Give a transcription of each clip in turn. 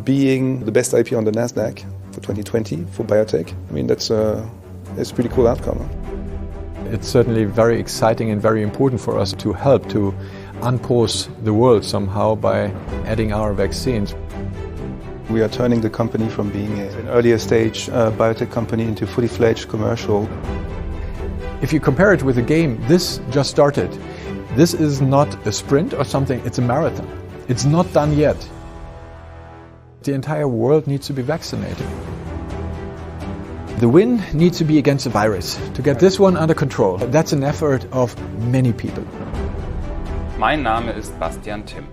being the best IPO on the Nasdaq for 2020 for biotech. I mean, that's a pretty cool outcome. It's certainly very exciting and very important for us to help to unpause the world somehow by adding our vaccines. We are turning the company from being an earlier stage biotech company into fully fledged commercial. If you compare it with a game, this just started. This is not a sprint or something, it's a marathon. It's not done yet. The entire world needs to be vaccinated. The win needs to be against the virus, to get this one under control. That's an effort of many people. Mein Name ist Bastian Timm.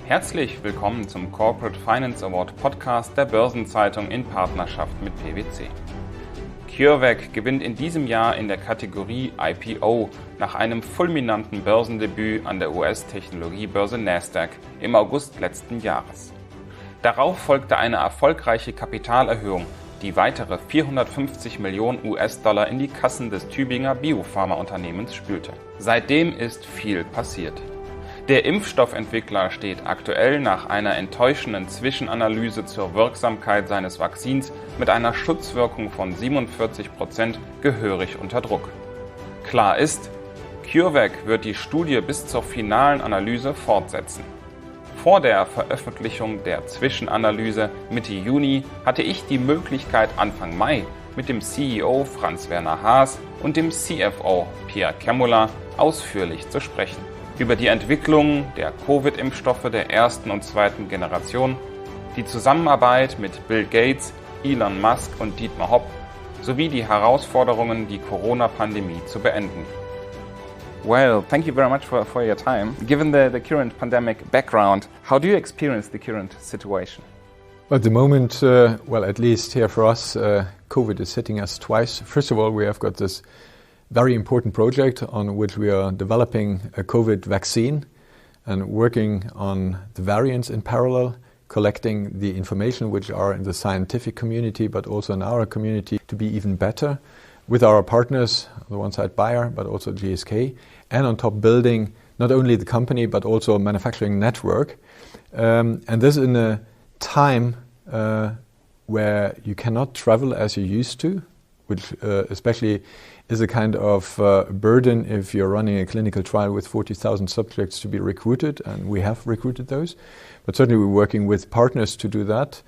Herzlich willkommen zum Corporate Finance Award Podcast der Börsenzeitung in Partnerschaft mit PwC. Curevac gewinnt in diesem Jahr in der Kategorie IPO nach einem fulminanten Börsendebüt an der US-Technologiebörse Nasdaq im August letzten Jahres. Darauf folgte eine erfolgreiche Kapitalerhöhung, die weitere 450 Millionen US-Dollar in die Kassen des Tübinger Biopharma-Unternehmens spülte. Seitdem ist viel passiert. Der Impfstoffentwickler steht aktuell nach einer enttäuschenden Zwischenanalyse zur Wirksamkeit seines Vakzins mit einer Schutzwirkung von 47% gehörig unter Druck. Klar ist, Curevac wird die Studie bis zur finalen Analyse fortsetzen. Vor der Veröffentlichung der Zwischenanalyse Mitte Juni hatte ich die Möglichkeit, Anfang Mai mit dem CEO Franz-Werner Haas und dem CFO Pierre Kemula ausführlich zu sprechen. Über die Entwicklung der Covid-Impfstoffe der ersten und zweiten Generation, die Zusammenarbeit mit Bill Gates, Elon Musk und Dietmar Hopp sowie die Herausforderungen, die Corona-Pandemie zu beenden. Well, thank you very much for your time. Given the current pandemic background, how do you experience the current situation? At the moment, at least here for us, COVID is hitting us twice. First of all, we have got this very important project on which we are developing a COVID vaccine and working on the variants in parallel, collecting the information which are in the scientific community but also in our community to be even better with our partners, on the one side Bayer but also GSK, and on top building not only the company but also a manufacturing network. And this in a time where you cannot travel as you used to, which especially is a kind of burden if you're running a clinical trial with 40,000 subjects to be recruited, and we have recruited those. But certainly we're working with partners to do that,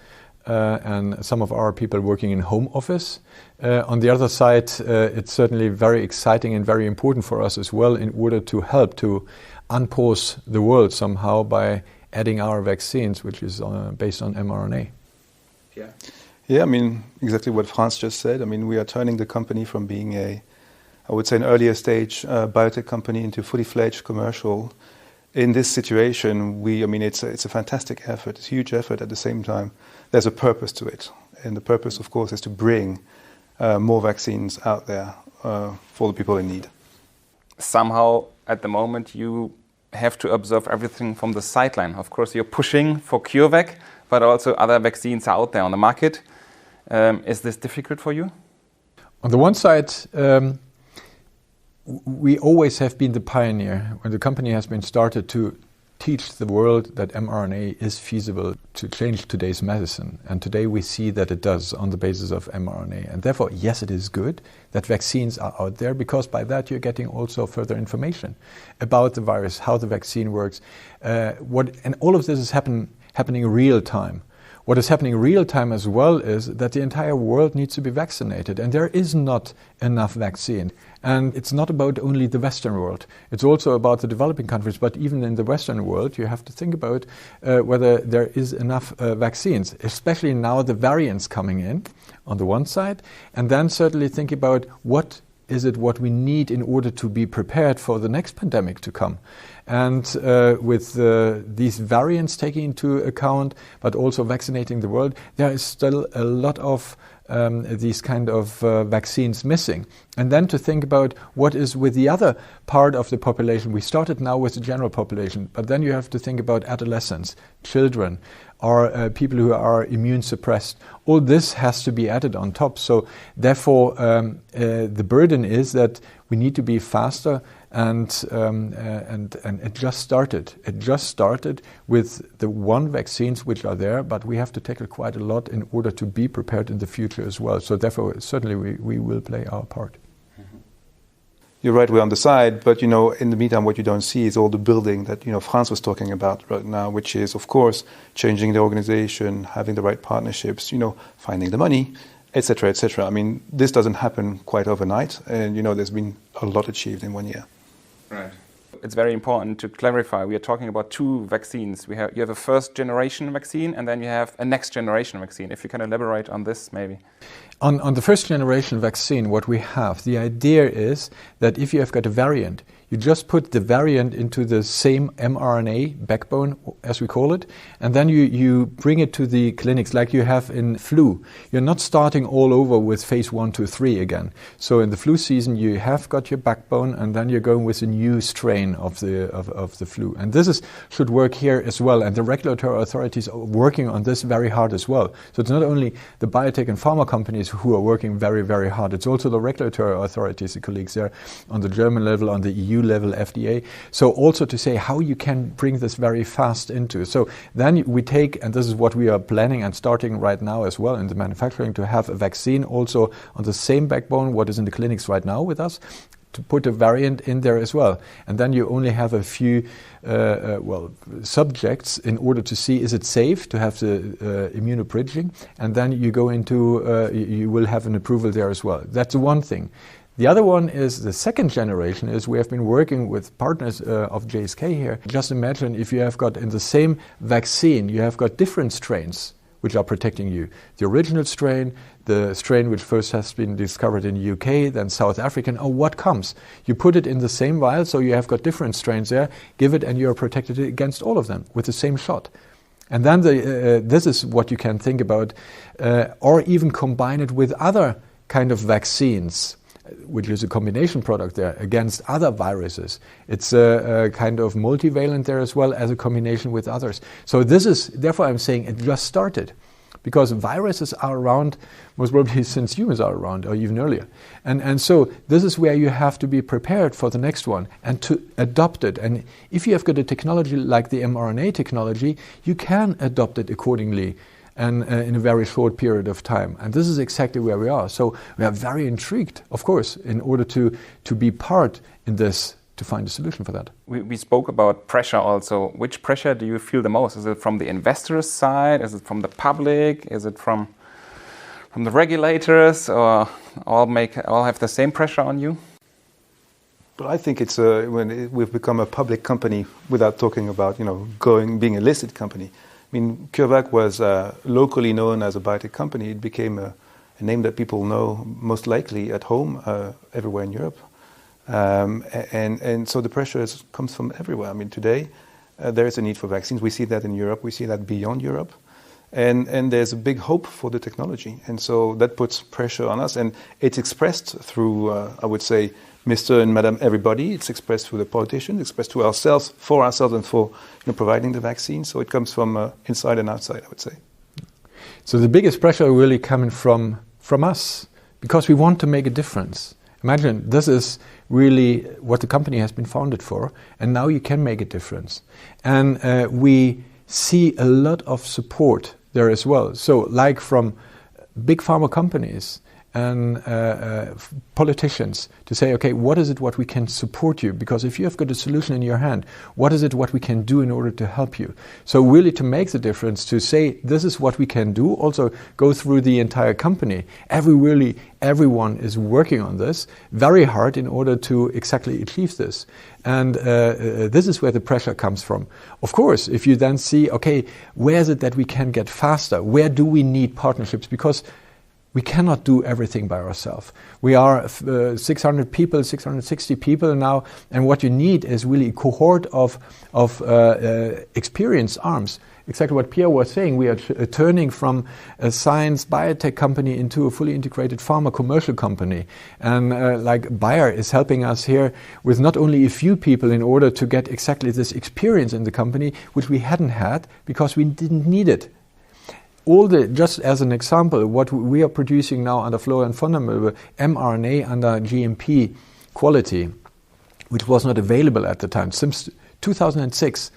and some of our people working in home office. On the other side, it's certainly very exciting and very important for us as well in order to help to unpause the world somehow by adding our vaccines, which is based on mRNA. Pierre? Yeah, I mean, exactly what Franz just said. I mean, we are turning the company from being an earlier stage biotech company into fully fledged commercial. In this situation, it's a fantastic effort. It's a huge effort. At the same time, there's a purpose to it. And the purpose, of course, is to bring more vaccines out there for the people in need. Somehow, at the moment, you have to observe everything from the sideline. Of course, you're pushing for CureVac, but also other vaccines are out there on the market. Is this difficult for you? On the one side, we always have been the pioneer when the company has been started to teach the world that mRNA is feasible to change today's medicine. And today we see that it does on the basis of mRNA. And therefore, yes, it is good that vaccines are out there, because by that you're getting also further information about the virus, how the vaccine works, and all of this is happening in real time. What is happening in real time as well is that the entire world needs to be vaccinated, and there is not enough vaccine. And it's not about only the Western world. It's also about the developing countries. But even in the Western world, you have to think about whether there is enough vaccines, especially now the variants coming in on the one side, and then certainly think about what we need in order to be prepared for the next pandemic to come. And with these variants taking into account, but also vaccinating the world, there is still a lot of these kind of vaccines missing. And then to think about what is with the other part of the population. We started now with the general population, but then you have to think about adolescents, children, or people who are immune suppressed. All this has to be added on top. So therefore, the burden is that we need to be faster And it just started. It just started with the one vaccines which are there, but we have to tackle quite a lot in order to be prepared in the future as well. So therefore, certainly we will play our part. You're right, we're on the side, but, in the meantime, what you don't see is all the building that, Franz was talking about right now, which is, of course, changing the organization, having the right partnerships, finding the money, etc., etc. I mean, this doesn't happen quite overnight, and, there's been a lot achieved in 1 year. Right. It's very important to clarify. We are talking about two vaccines. You have a first generation vaccine, and then you have a next generation vaccine. If you can elaborate on this, maybe. On the first generation vaccine, what we have, the idea is that if you have got a variant, you just put the variant into the same mRNA backbone, as we call it, and then you bring it to the clinics like you have in flu. You're not starting all over with phase 1, 2, 3 again. So in the flu season, you have got your backbone, and then you're going with a new strain of the flu. And this should work here as well. And the regulatory authorities are working on this very hard as well. So it's not only the biotech and pharma companies who are working very, very hard. It's also the regulatory authorities, the colleagues there on the German level, on the EU level, FDA. So also to say how you can bring this very fast into. So then we take, and this is what we are planning and starting right now as well in the manufacturing, to have a vaccine also on the same backbone what is in the clinics right now with us, to put a variant in there as well. And then you only have a few subjects in order to see is it safe to have the immunobridging, and then you go into, you will have an approval there as well. That's one thing. The other one is the second generation is we have been working with partners of GSK here. Just imagine if you have got in the same vaccine, you have got different strains which are protecting you. The original strain, the strain which first has been discovered in the UK, then South African, what comes? You put it in the same vial, so you have got different strains there, give it and you're protected against all of them with the same shot. And then this is what you can think about, or even combine it with other kind of vaccines, which is a combination product there against other viruses. It's a kind of multivalent there as well as a combination with others. So this is, therefore I'm saying it just started, because viruses are around most probably since humans are around, or even earlier. And so this is where you have to be prepared for the next one and to adopt it. And if you have got a technology like the mRNA technology, you can adopt it accordingly and in a very short period of time. And this is exactly where we are. So we are very intrigued, of course, in order to be part in this, to find a solution for that. We spoke about pressure also. Which pressure do you feel the most? Is it from the investors' side? Is it from the public? Is it from the regulators? Or all have the same pressure on you? But I think it's when we've become a public company without talking about being a listed company. I mean, Curevac was locally known as a biotech company. It became a name that people know most likely at home, everywhere in Europe. And so the pressure comes from everywhere. I mean, today there is a need for vaccines. We see that in Europe. We see that beyond Europe. And there's a big hope for the technology. And so that puts pressure on us. And it's expressed through, I would say, Mr. and Madam Everybody. It's expressed through the politicians, expressed to ourselves, for ourselves, and for providing the vaccine. So it comes from inside and outside, I would say. So the biggest pressure really coming from us, because we want to make a difference. Imagine, this is really what the company has been founded for, and now you can make a difference. And we see a lot of support there as well. So like from big pharma companies and politicians to say, okay, what is it what we can support you? Because if you have got a solution in your hand, what is it what we can do in order to help you? So really to make the difference, to say this is what we can do, also go through the entire company. Everyone is working on this very hard in order to exactly achieve this. And this is where the pressure comes from. Of course, if you then see, okay, where is it that we can get faster? Where do we need partnerships? Because we cannot do everything by ourselves. We are 600 people, 660 people now, and what you need is really a cohort of experienced arms. Exactly what Pierre was saying, we are turning from a science biotech company into a fully integrated pharma commercial company. And like Bayer is helping us here with not only a few people in order to get exactly this experience in the company, which we hadn't had because we didn't need it. Just as an example, what we are producing now under Florian von der Möwe, mRNA under GMP quality, which was not available at the time. Since 2006,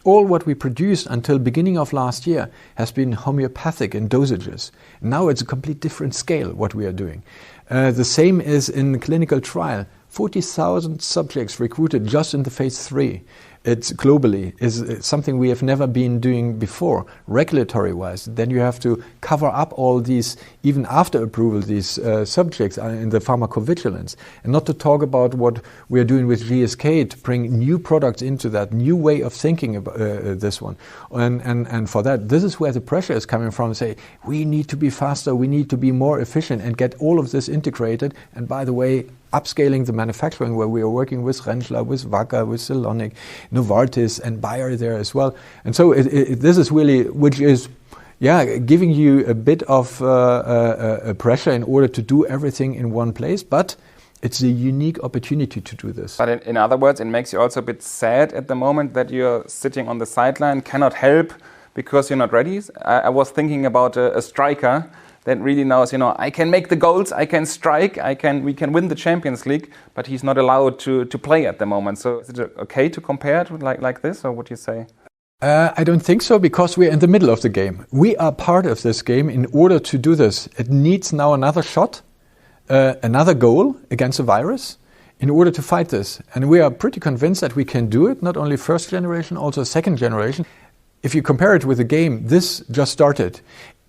all what we produced until beginning of last year has been homeopathic in dosages. Now it's a complete different scale what we are doing. The same is in clinical trial. 40,000 subjects recruited just in the phase 3. It's globally is something we have never been doing before, regulatory-wise. Then you have to cover up all these, even after approval, these subjects in the pharmacovigilance. And not to talk about what we are doing with GSK to bring new products into that, new way of thinking about this one. And for that, this is where the pressure is coming from. Say, we need to be faster, we need to be more efficient and get all of this integrated. And by the way, upscaling the manufacturing, where we are working with Rentschler, with Wacker, with Silonic, Novartis and Bayer there as well. And so this is really, which is, giving you a bit of a pressure in order to do everything in one place, but it's a unique opportunity to do this. But in other words, it makes you also a bit sad at the moment that you're sitting on the sideline, cannot help because you're not ready. I was thinking about a striker that really knows, I can make the goals, I can strike, we can win the Champions League, but he's not allowed to play at the moment. So is it okay to compare it like this, or what do you say? I don't think so, because we're in the middle of the game. We are part of this game. In order to do this, it needs now another shot, another goal against the virus in order to fight this. And we are pretty convinced that we can do it, not only first generation, also second generation. If you compare it with the game, this just started.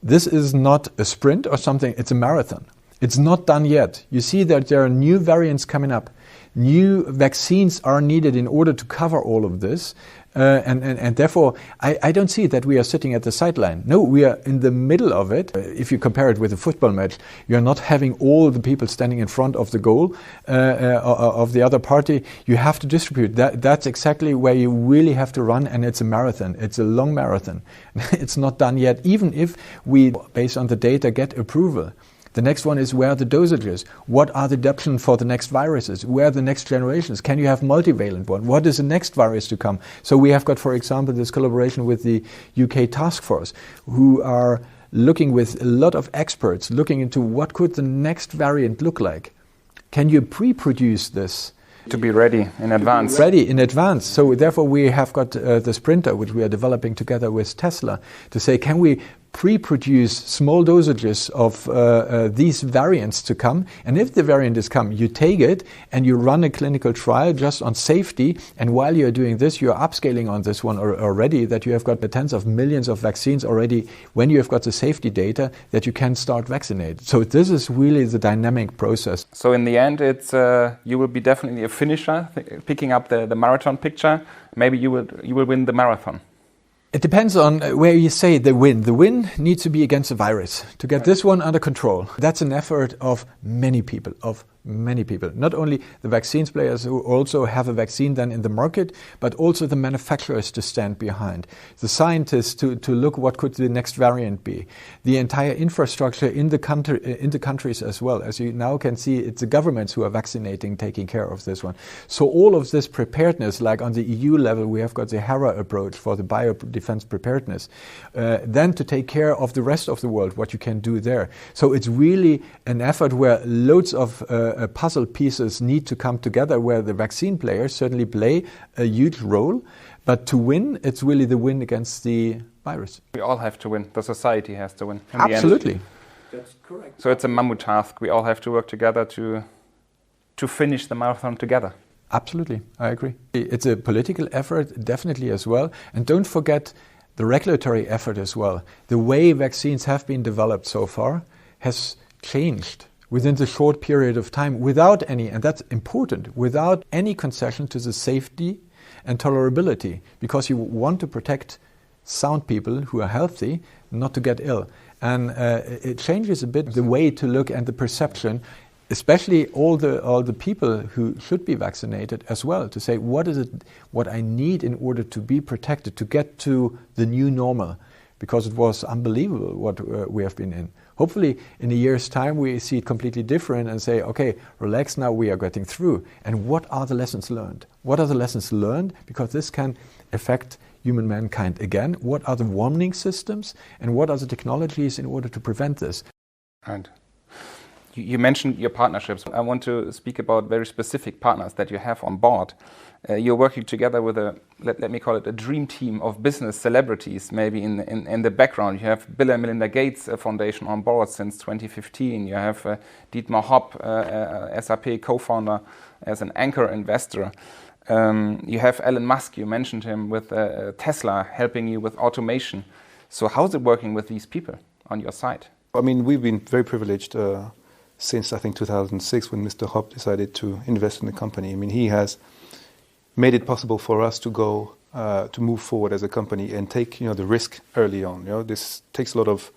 This is not a sprint or something, it's a marathon. It's not done yet. You see that there are new variants coming up. New vaccines are needed in order to cover all of this. And therefore, I don't see that we are sitting at the sideline. No, we are in the middle of it. If you compare it with a football match, you're not having all the people standing in front of the goal of the other party. You have to distribute. That's exactly where you really have to run, and it's a marathon. It's a long marathon. It's not done yet, even if we, based on the data, get approval. The next one is where are the dosages? What are the adaptations for the next viruses? Where are the next generations? Can you have multivalent one? What is the next virus to come? So we have got, for example, this collaboration with the UK task force, who are looking with a lot of experts, looking into what could the next variant look like. Can you pre-produce this? To be ready in advance. Ready in advance. So therefore we have got the Sprinter, which we are developing together with Tesla, to say, can we pre-produce small dosages of these variants to come, and if the variant is come, you take it and you run a clinical trial just on safety, and while you're doing this, you're upscaling on this one already, that you have got the tens of millions of vaccines already when you have got the safety data that you can start vaccinate. So this is really the dynamic process. So in the end, it's you will be definitely a finisher, picking up the marathon picture. Maybe you will win the marathon. It depends on where you say the win. The win needs to be against the virus to get this one under control. That's an effort of many people, not only the vaccines players who also have a vaccine then in the market, but also the manufacturers to stand behind, the scientists to look what could the next variant be, the entire infrastructure in the countries as well. As you now can see, it's the governments who are vaccinating, taking care of this one. So all of this preparedness, like on the EU level, we have got the HERA approach for the biodefense preparedness, then to take care of the rest of the world, what you can do there. So it's really an effort where loads of puzzle pieces need to come together, where the vaccine players certainly play a huge role. But to win, it's really the win against the virus. We all have to win. The society has to win. Absolutely. That's correct. So it's a mammoth task. We all have to work together to finish the marathon together. Absolutely, I agree. It's a political effort, definitely as well. And don't forget the regulatory effort as well. The way vaccines have been developed so far has changed within the short period of time without any, and that's important, without any concession to the safety and tolerability, because you want to protect sound people who are healthy not to get ill. And it changes a bit the way to look and the perception, especially all the people who should be vaccinated as well, to say, what is it, what I need in order to be protected, to get to the new normal, because it was unbelievable what we have been in. Hopefully in a year's time we see it completely different and say, okay, relax, now we are getting through. And what are the lessons learned? What are the lessons learned? Because this can affect human mankind again. What are the warning systems and what are the technologies in order to prevent this? And You mentioned your partnerships. I want to speak about very specific partners that you have on board. You're working together with let me call it a dream team of business celebrities. Maybe in the background, you have Bill and Melinda Gates Foundation on board since 2015. You have Dietmar Hopp, SAP co-founder, as an anchor investor. You have Elon Musk. You mentioned him with Tesla helping you with automation. So how's it working with these people on your side? I mean, we've been very privileged since I think 2006 when Mr. Hopp decided to invest in the company. I mean, he has made it possible for us to go to move forward as a company and take the risk early on. This takes a lot of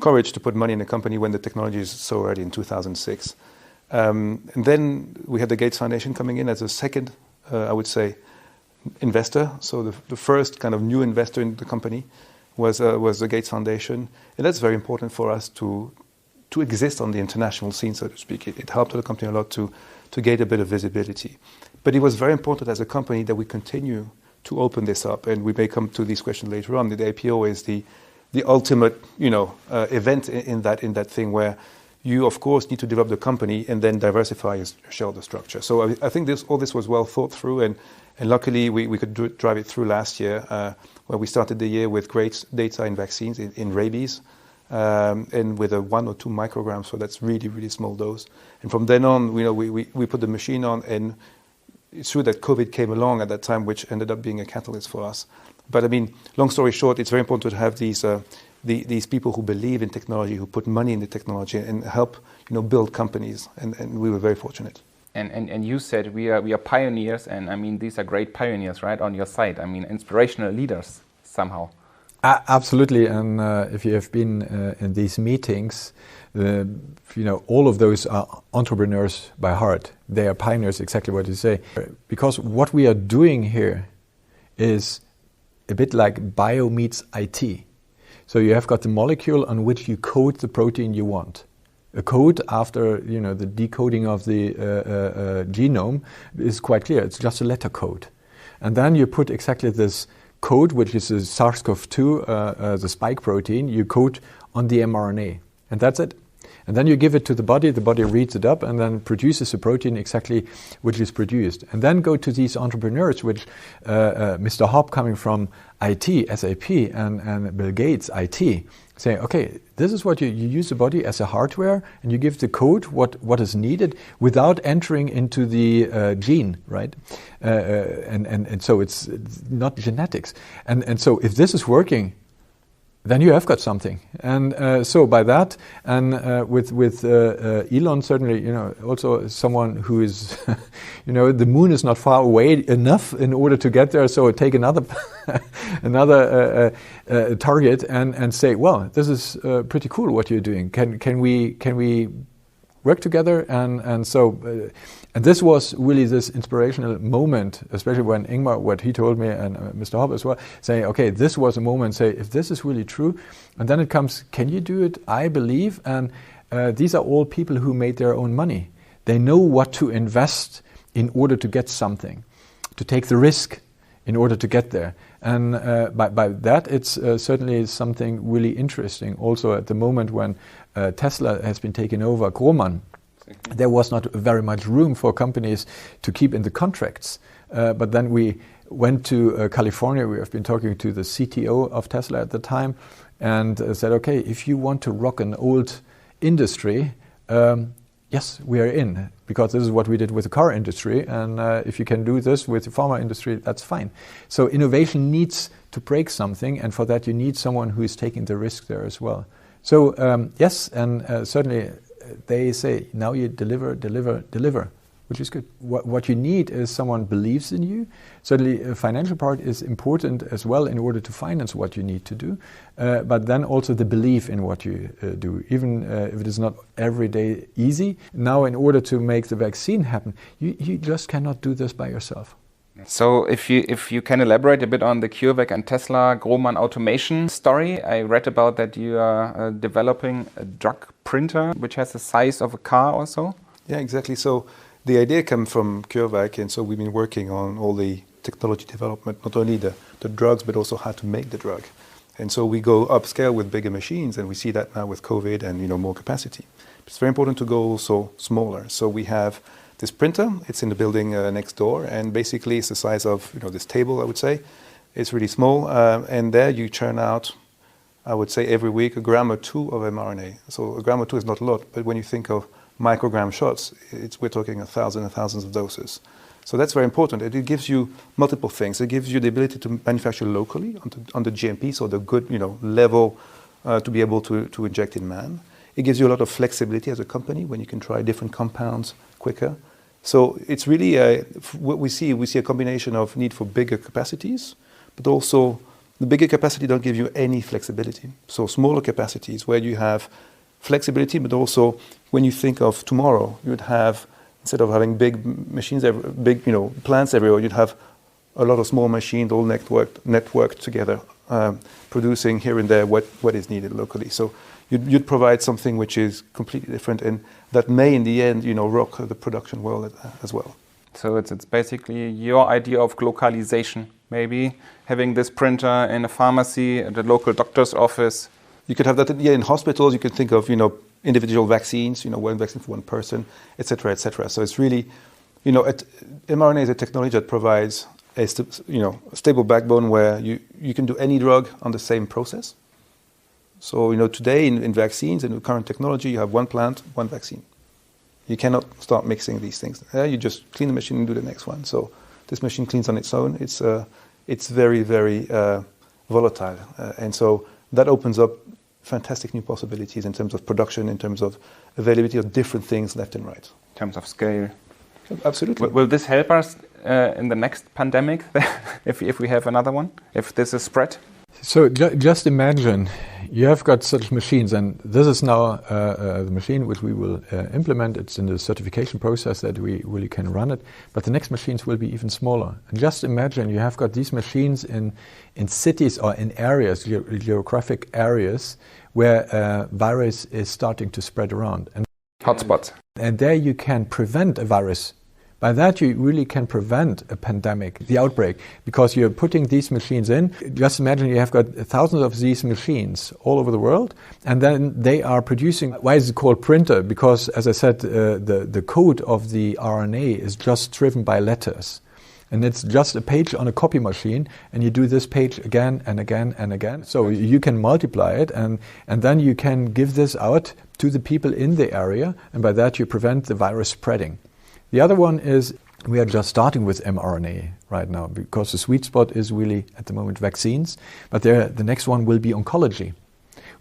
courage to put money in a company when the technology is so early in 2006. And then we had the Gates Foundation coming in as a second, I would say, investor. So the first kind of new investor in the company was the Gates Foundation, and that's very important for us to exist on the international scene, so to speak. It helped the company a lot to get a bit of visibility. But it was very important as a company that we continue to open this up, and we may come to these questions later on. The IPO is the ultimate event in that thing where you of course need to develop the company and then diversify your shareholder structure. So I think all this was well thought through, and luckily we could drive it through last year, where we started the year with great data in vaccines in rabies, and with a 1 or 2 micrograms, so that's really small dose. And from then on, we put the machine on, and it's true that COVID came along at that time, which ended up being a catalyst for us. But I mean, long story short, it's very important to have these people who believe in technology, who put money in the technology and help build companies, and we were very fortunate. And you said we are pioneers, and I mean these are great pioneers, right, on your side. I mean inspirational leaders somehow. Absolutely, and if you have been in these meetings, all of those are entrepreneurs by heart. They are pioneers, exactly what you say. Because what we are doing here is a bit like bio meets IT. So you have got the molecule on which you code the protein you want. A code after the decoding of the genome is quite clear. It's just a letter code, and then you put exactly this code, which is the SARS-CoV-2, the spike protein. You code on the mRNA, and that's it. And then you give it to the body reads it up and then produces a protein exactly which is produced. And then go to these entrepreneurs, which Mr. Hopp coming from IT, SAP, and Bill Gates, IT, saying, okay, this is what you use the body as a hardware, and you give the code what is needed without entering into the gene, right? And so it's not genetics. And so if this is working, then you have got something. And so by that, and with Elon, certainly, also someone who is, the moon is not far away enough in order to get there. So take another target and say, well, this is pretty cool what you're doing. Can we work together? And so. And this was really this inspirational moment, especially when Ingmar, what he told me, and Mr. Hopp as well, saying, okay, this was a moment, say, if this is really true, and then it comes, can you do it? I believe, and these are all people who made their own money. They know what to invest in order to get something, to take the risk in order to get there. And by that, it's certainly something really interesting. Also at the moment when Tesla has been taken over, Grohmann, there was not very much room for companies to keep in the contracts. But then we went to California. We have been talking to the CTO of Tesla at the time and said, okay, if you want to rock an old industry, yes, we are in, because this is what we did with the car industry. And if you can do this with the pharma industry, that's fine. So innovation needs to break something. And for that, you need someone who is taking the risk there as well. So yes, and certainly they say, now you deliver, which is good. What you need is someone believes in you. Certainly a financial part is important as well in order to finance what you need to do. But then also the belief in what you do, even if it is not every day easy. Now in order to make the vaccine happen, you just cannot do this by yourself. So if you can elaborate a bit on the CureVac and Tesla Grohmann automation story. I read about that you are developing a drug printer which has the size of a car or so. Yeah, exactly. So the idea came from CureVac, and so we've been working on all the technology development, not only the drugs, but also how to make the drug. And so we go upscale with bigger machines, and we see that now with COVID and more capacity. it's very important to go also smaller. So we have this printer. It's in the building next door, and basically it's the size of this table, I would say. It's really small, and there you churn out, I would say, every week 1 gram or 2 of mRNA. So 1 gram or 2 is not a lot, but when you think of microgram shots, we're talking 1,000 and thousands of doses. So that's very important. It gives you multiple things. It gives you the ability to manufacture locally on the GMP, so the good level to be able to inject in man. It gives you a lot of flexibility as a company when you can try different compounds quicker. So it's really what we see. We see a combination of need for bigger capacities, but also the bigger capacity don't give you any flexibility. So smaller capacities where you have flexibility, but also when you think of tomorrow, you would have, instead of having big machines, big plants everywhere, you'd have a lot of small machines all networked together, producing here and there what is needed locally. So you'd provide something which is completely different, and that may in the end rock the production world as well. So it's basically your idea of localization, maybe having this printer in a pharmacy, at a local doctor's office. You could have that in hospitals. You could think of individual vaccines, one vaccine for one person, etc., etc. So it's really, mRNA is a technology that provides a stable backbone where you can do any drug on the same process. So today in vaccines and the current technology, you have one plant, one vaccine. You cannot start mixing these things. You just clean the machine and do the next one. So this machine cleans on its own. It's very, very volatile, and so that opens up fantastic new possibilities in terms of production, in terms of availability of different things left and right. In terms of scale. Absolutely. Will this help us in the next pandemic, if we have another one, if this is spread? So just imagine you have got such machines, and this is now the machine which we will implement. It's in the certification process that we really can run it, but the next machines will be even smaller. And just imagine you have got these machines in cities or in areas, geographic areas, where virus is starting to spread around. And hotspots. And there you can prevent a virus. By that, you really can prevent a pandemic, the outbreak, because you're putting these machines in. Just imagine you have got thousands of these machines all over the world, and then they are producing. Why is it called printer? Because, as I said, the code of the RNA is just driven by letters. And it's just a page on a copy machine, and you do this page again and again and again. So you can multiply it, and then you can give this out to the people in the area, and by that you prevent the virus spreading. The other one is we are just starting with mRNA right now, because the sweet spot is really at the moment vaccines, but the next one will be oncology,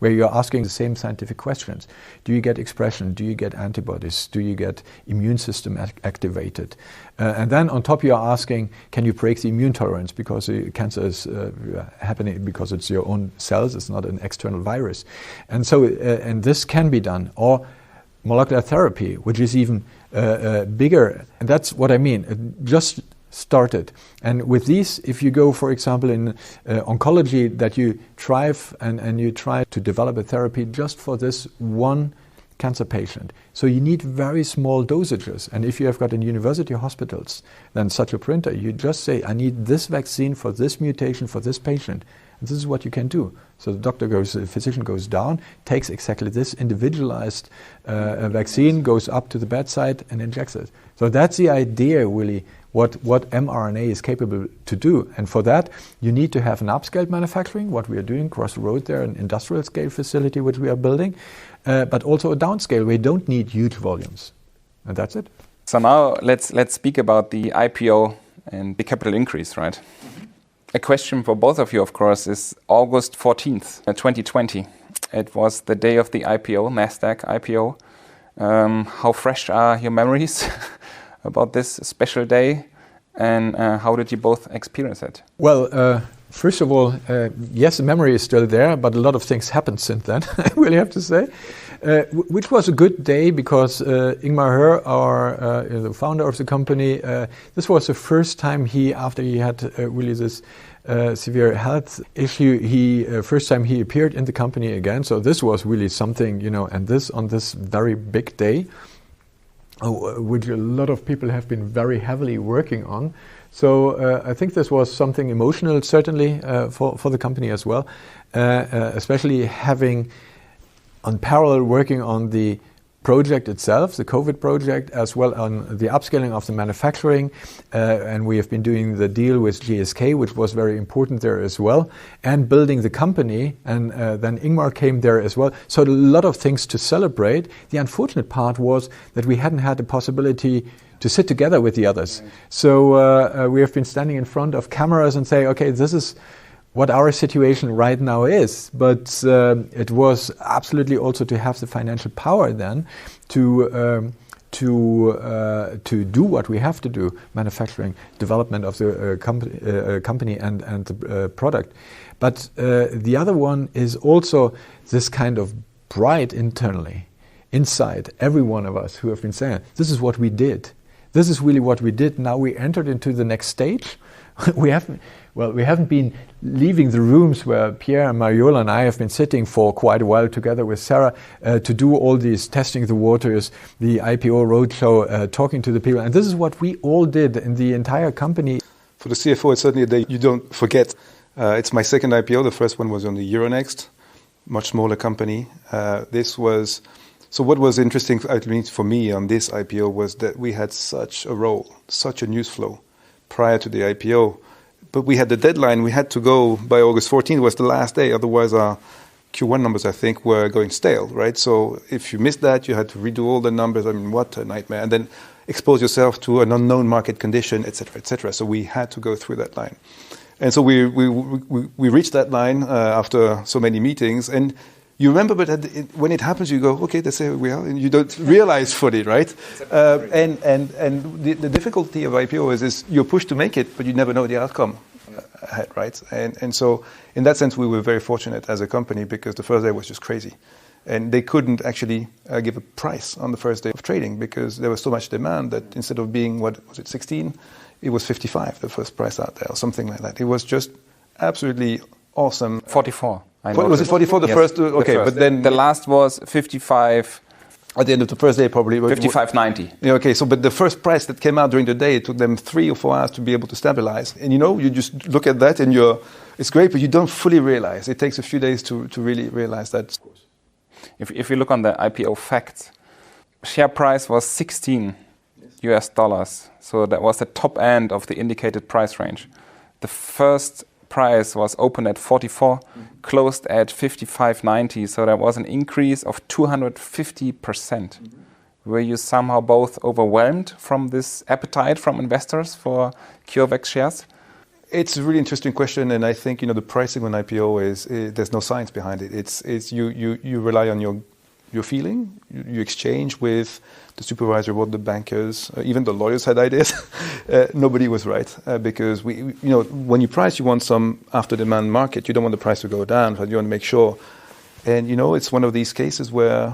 where you're asking the same scientific questions. Do you get expression? Do you get antibodies? Do you get immune system activated? And then on top you're asking, can you break the immune tolerance? Because the cancer is happening because it's your own cells, it's not an external virus. And so, and this can be done. Or molecular therapy, which is even bigger. And that's what I mean. It just started. And with these, if you go, for example, in oncology, that you thrive and you try to develop a therapy just for this one cancer patient. So you need very small dosages. And if you have got in university hospitals, then such a printer, you just say, I need this vaccine for this mutation for this patient. And this is what you can do. So the physician goes down, takes exactly this individualized vaccine, goes up to the bedside and injects it. So that's the idea, really, what mRNA is capable to do. And for that, you need to have an upscale manufacturing, what we are doing across the road there, an industrial scale facility which we are building, but also a downscale where you don't need huge volumes. And that's it. So now let's speak about the IPO and the capital increase, right? Mm-hmm. A question for both of you, of course, is August 14th, 2020. It was the day of the IPO, Nasdaq IPO. How fresh are your memories about this special day, and how did you both experience it? Well, first of all, yes, the memory is still there, but a lot of things happened since then, I really have to say. Which was a good day because Ingmar Hör, the founder of the company, this was the first time after he had really this severe health issue, first time he appeared in the company again. So this was really something, and this on this very big day, which a lot of people have been very heavily working on. So I think this was something emotional, certainly, for the company as well, especially having on parallel working on the project itself, the COVID project, as well on the upscaling of the manufacturing, and we have been doing the deal with GSK, which was very important there as well, and building the company, and then Ingmar came there as well. So a lot of things to celebrate. The unfortunate part was that we hadn't had the possibility to sit together with the others. So we have been standing in front of cameras and say, okay, this is what our situation right now is, but it was absolutely also to have the financial power then to do what we have to do, manufacturing, development of the company and the product. But the other one is also this kind of pride internally, inside every one of us who have been saying, this is what we did. This is really what we did. Now we entered into the next stage. We haven't been leaving the rooms where Pierre and Mariola and I have been sitting for quite a while together with Sarah to do all these testing the waters, the IPO roadshow, talking to the people. And this is what we all did in the entire company. For the CFO, it's certainly a day you don't forget. It's my second IPO. The first one was on the Euronext, much smaller company. So what was interesting for me on this IPO was that we had such a role, such a news flow prior to the IPO. But we had the deadline. We had to go by August 14th was the last day. Otherwise, our Q1 numbers, I think, were going stale, right? So if you missed that, you had to redo all the numbers. I mean, what a nightmare. And then expose yourself to an unknown market condition, et cetera, et cetera. So we had to go through that line. And so we reached that line after so many meetings. And you remember, but when it happens, you go, okay, that's where we are, and you don't realize fully, right? And the difficulty of IPO is you're pushed to make it, but you never know the outcome ahead, right? And so in that sense, we were very fortunate as a company because the first day was just crazy. And they couldn't actually give a price on the first day of trading because there was so much demand that instead of being, 16? It was 55, the first price out there, or something like that. It was just absolutely awesome. 44. Was it 44 the first? Okay, the first. But then the last was 55. At the end of the first day, probably 55.90. Yeah, okay. So, but the first price that came out during the day, it took them 3 or 4 hours to be able to stabilize. And you just look at that, and it's great, but you don't fully realize. It takes a few days to really realize that. If you look on the IPO facts, share price was $16 US. So that was the top end of the indicated price range. The first price was opened at 44, closed at 55.90. So that was an increase of 250%. Were you somehow both overwhelmed from this appetite from investors for CureVac shares? It's a really interesting question, and I think the pricing on IPO is there's no science behind it. It's you rely on your feeling. You exchange with the supervisor, what the bankers, even the lawyers had ideas. Nobody was right because when you price, you want some after demand market. You don't want the price to go down, but you want to make sure. And it's one of these cases where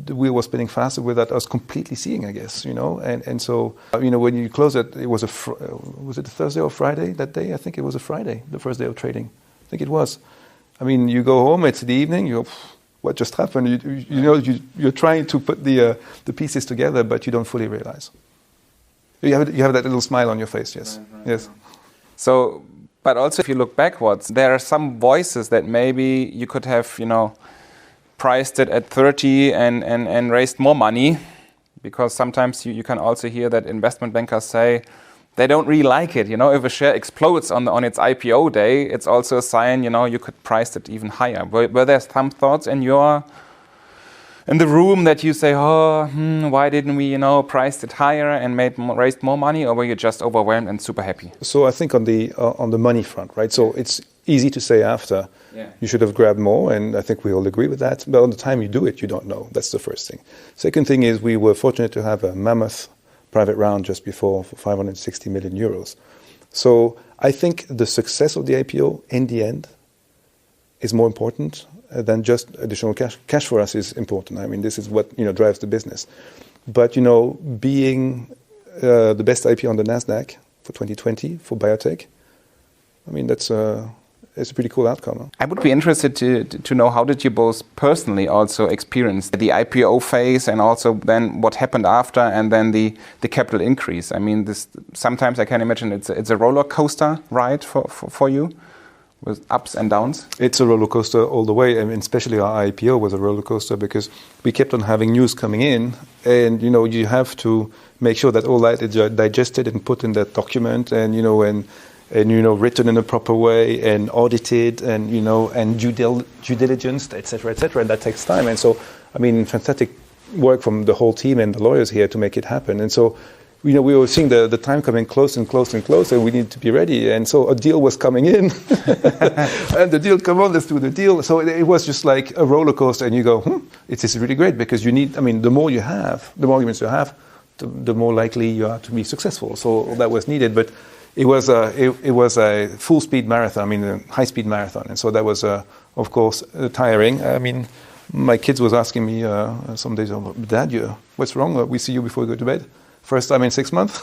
the wheel was spinning faster without us completely seeing, I guess. And so when you close it, it was was it a Thursday or Friday that day? I think it was a Friday, the first day of trading. I think it was. I mean, you go home, it's the evening, you go, what just happened? You're trying to put the pieces together, but you don't fully realize. You have that little smile on your face, yes. Yes. So, but also if you look backwards, there are some voices that maybe you could have, priced it at 30 and raised more money, because sometimes you can also hear that investment bankers say they don't really like it. If a share explodes on its IPO day, it's also a sign, you could price it even higher. Were there some thoughts in the room that you say, why didn't we, priced it higher and raised more money, or were you just overwhelmed and super happy? So I think on the money front, right? So it's easy to say after, you should have grabbed more, and I think we all agree with that. But on the time you do it, you don't know. That's the first thing. Second thing is we were fortunate to have a mammoth private round just before for 560 million euros. So I think the success of the IPO in the end is more important than just additional cash. Cash for us is important. I mean, this is what drives the business. But being the best IPO on the Nasdaq for 2020 for biotech, I mean it's a pretty cool outcome. I would be interested to know, how did you both personally also experience the IPO phase, and also then what happened after, and then the capital increase? I mean, sometimes I can imagine it's a roller coaster ride for you. with ups and downs? It's a roller coaster all the way. I mean, especially our IPO was a roller coaster because we kept on having news coming in, and you have to make sure that all that is digested and put in that document, and written in a proper way and audited, and and due diligence, etc., etc. And that takes time. And so, I mean, fantastic work from the whole team and the lawyers here to make it happen. And so, we were seeing the time coming close and close and close, and we needed to be ready. And so a deal was coming in, and the deal, come on, let's do the deal. So it was just like a roller coaster, and you go, it is really great because you need. I mean, the more you have, the more arguments you have, the more likely you are to be successful. So that was needed, but it was a full speed marathon. I mean, a high speed marathon, and so that was of course tiring. I mean, my kids was asking me some days, Dad, what's wrong? We see you before you go to bed. First time in 6 months.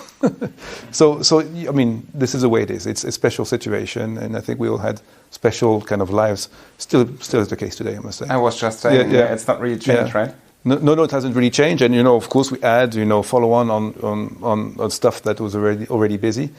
So I mean, this is the way it is. It's a special situation, and I think we all had special kind of lives. Still is the case today, I must say. I was just saying, it's not really changed, right? No, it hasn't really changed. And of course, we add follow on stuff that was already busy.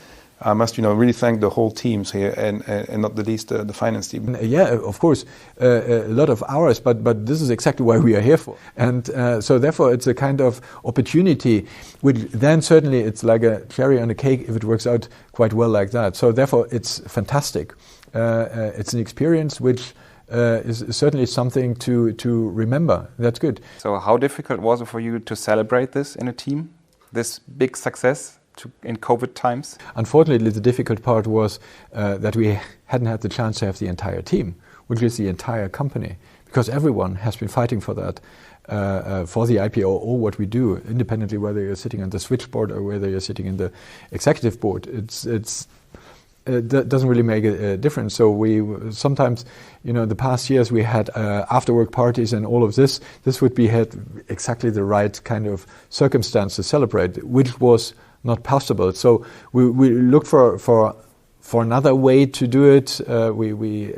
I must really thank the whole teams here, and not the least the finance team. Yeah, of course, a lot of hours, but this is exactly why we are here for. And so therefore it's a kind of opportunity, which then certainly it's like a cherry on a cake if it works out quite well like that. So therefore it's fantastic. It's an experience which is certainly something to remember. That's good. So how difficult was it for you to celebrate this in a team, this big success? In COVID times? Unfortunately, the difficult part was that we hadn't had the chance to have the entire team, which is the entire company, because everyone has been fighting for that, for the IPO or what we do, independently whether you're sitting on the switchboard or whether you're sitting in the executive board. It doesn't really make a difference. So we sometimes, the past years we had after-work parties and all of this. This would be had exactly the right kind of circumstance to celebrate, which was not possible. So we looked for another way to do it. We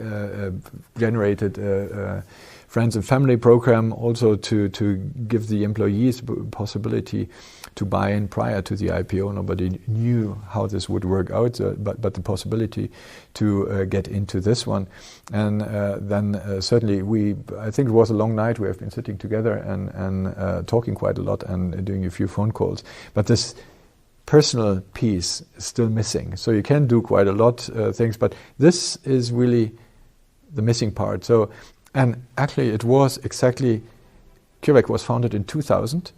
generated a friends and family program also to give the employees possibility to buy in prior to the IPO. Nobody knew how this would work out, but the possibility to get into this one. And then certainly I think it was a long night. We have been sitting together and talking quite a lot and doing a few phone calls. But this personal piece is still missing. So you can do quite a lot things, but this is really the missing part. So, and actually it was exactly, Curevac was founded in 2000.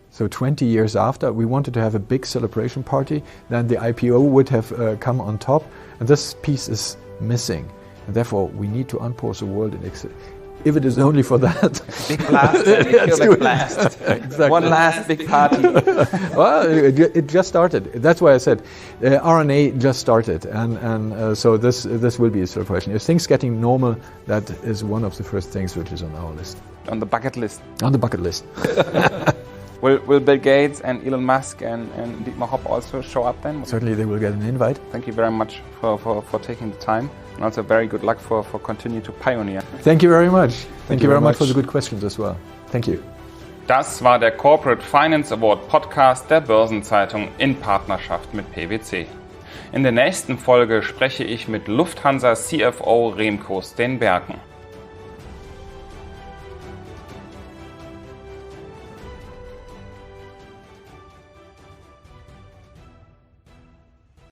So 20 years after, we wanted to have a big celebration party, then the IPO would have come on top, and this piece is missing. And therefore we need to unpause the world in if it is only for that. Big blast, Curevac blast. Exactly. One last big party. Well, it just started. That's why I said RNA just started, and so this will be a celebration. If things getting normal, that is one of the first things which is on our list. On the bucket list. On the bucket list. Will Bill Gates and Elon Musk and Dietmar Hopp also show up then? Certainly they will get an invite. Thank you very much for taking the time. And also very good luck for continue to pioneer. Thank you very much. Thank you very much for the good questions as well. Thank you. Das war der Corporate Finance Award Podcast der Börsenzeitung in Partnerschaft mit PwC. In der nächsten Folge spreche ich mit Lufthansa CFO Remco Steenbergen.